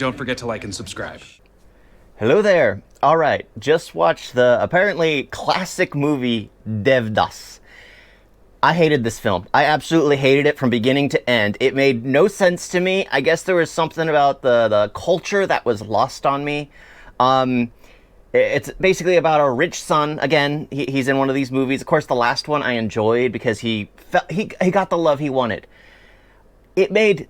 don't forget to like and subscribe. Hello there. All right, just watched the apparently classic movie Devdas. I hated this film. I absolutely hated it from beginning to end. It made no sense to me. I guess there was something about the culture that was lost on me. It's basically about a rich son. Again, he's in one of these movies. Of course, the last one I enjoyed because he got the love he wanted. It made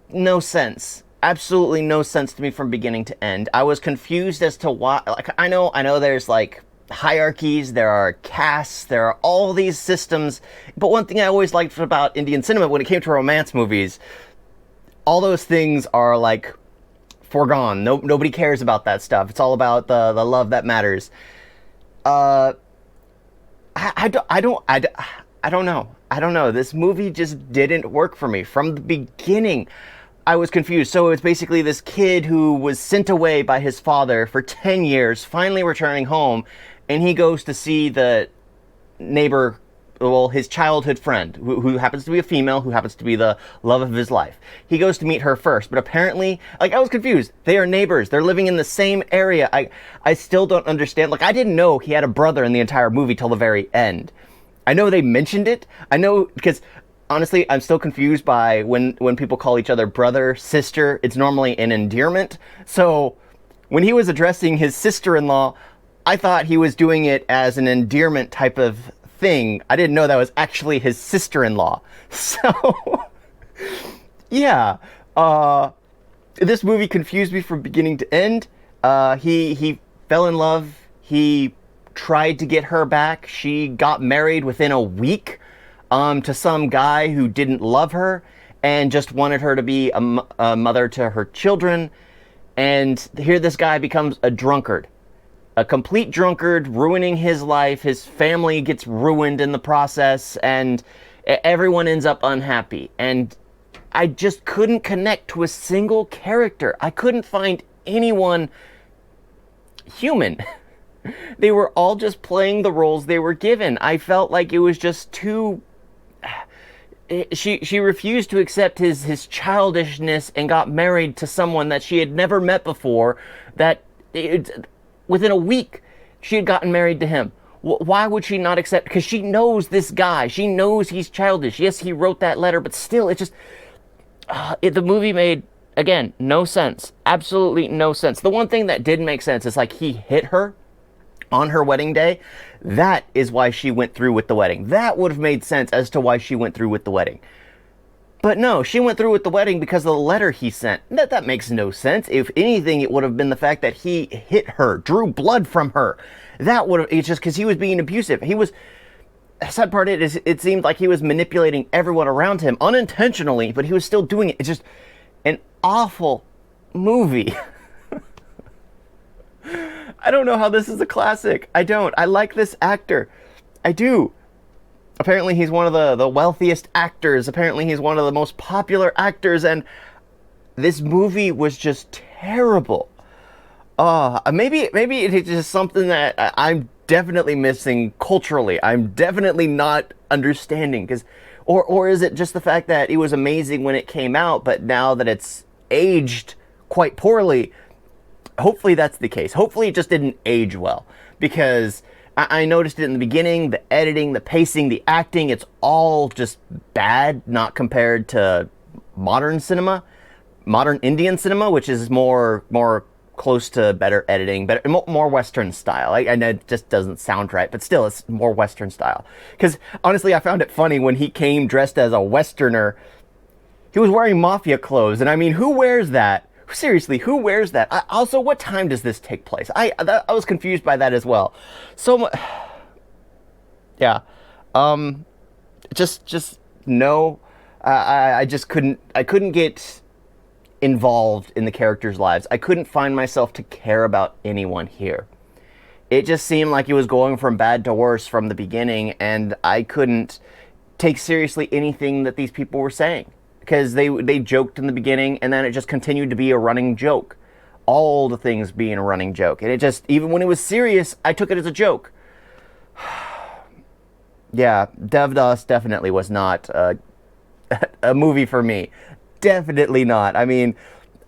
no sense. Absolutely no sense to me from beginning to end. I was confused as to why. Like, I know there's like hierarchies, there are castes, there are all these systems. But one thing I always liked about Indian cinema when it came to romance movies, all those things are like foregone. Nobody cares about that stuff. It's all about the love that matters. I don't know. This movie just didn't work for me from the beginning. I was confused. So it's basically this kid who was sent away by his father for 10 years, finally returning home, and he goes to see the neighbor, well, his childhood friend, who happens to be a female, who happens to be the love of his life. He goes to meet her first, but apparently, like, I was confused. They are neighbors. They're living in the same area. I still don't understand. Like, I didn't know he had a brother in the entire movie till the very end. I know they mentioned it. I know, because honestly, I'm still confused by when people call each other brother, sister. It's normally an endearment. So when he was addressing his sister-in-law, I thought he was doing it as an endearment type of thing. I didn't know that was actually his sister-in-law. So yeah, this movie confused me from beginning to end. He fell in love. He tried to get her back. She got married within a week to some guy who didn't love her and just wanted her to be a mother to her children. And here this guy becomes a drunkard. A complete drunkard, ruining his life. His family gets ruined in the process, and everyone ends up unhappy. And I just couldn't connect to a single character. I couldn't find anyone human. They were all just playing the roles they were given. I felt like it was just too... She refused to accept his childishness and got married to someone that she had never met before, within a week, she had gotten married to him. Why would she not accept? Because she knows this guy. She knows he's childish. Yes, he wrote that letter, but still, it just... the movie made, again, no sense. Absolutely no sense. The one thing that did make sense is, like, he hit her on her wedding day. That is why she went through with the wedding. That would have made sense as to why she went through with the wedding. But no, she went through with the wedding because of the letter he sent. That makes no sense. If anything, it would have been the fact that he hit her, drew blood from her. That would have, it's just because he was being abusive. The sad part is, it seemed like he was manipulating everyone around him unintentionally, but he was still doing it. It's just an awful movie. I don't know how this is a classic. I don't. I like this actor. I do. Apparently he's one of the wealthiest actors. Apparently he's one of the most popular actors, and this movie was just terrible. Maybe it's just something that I'm definitely missing culturally. I'm definitely not understanding, or is it just the fact that it was amazing when it came out, but now that it's aged quite poorly? Hopefully that's the case. Hopefully it just didn't age well, because I noticed it in the beginning, the editing, the pacing, the acting, it's all just bad, not compared to modern cinema, modern Indian cinema, which is more close to better editing, more Western style. I know it just doesn't sound right, but still, it's more Western style. Because honestly, I found it funny when he came dressed as a Westerner. He was wearing mafia clothes, and I mean, who wears that? Seriously, who wears that? Also, what time does this take place? I was confused by that as well. So, yeah, just no. I just couldn't. I couldn't get involved in the characters' lives. I couldn't find myself to care about anyone here. It just seemed like it was going from bad to worse from the beginning, and I couldn't take seriously anything that these people were saying. Because they joked in the beginning, and then it just continued to be a running joke. All the things being a running joke. And it just, even when it was serious, I took it as a joke. Yeah, Devdas definitely was not a movie for me. Definitely not. I mean,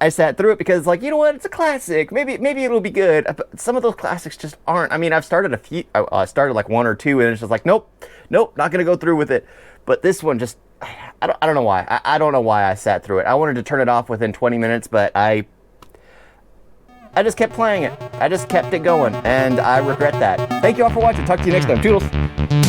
I sat through it because, like, you know what? It's a classic. Maybe it'll be good. But some of those classics just aren't. I mean, I've started a few. I started like one or two, and it's just like, nope, not gonna go through with it. But this one just, I don't know why. I don't know why I sat through it. I wanted to turn it off within 20 minutes, but I just kept playing it. I just kept it going, and I regret that. Thank you all for watching. Talk to you next time. Toodles.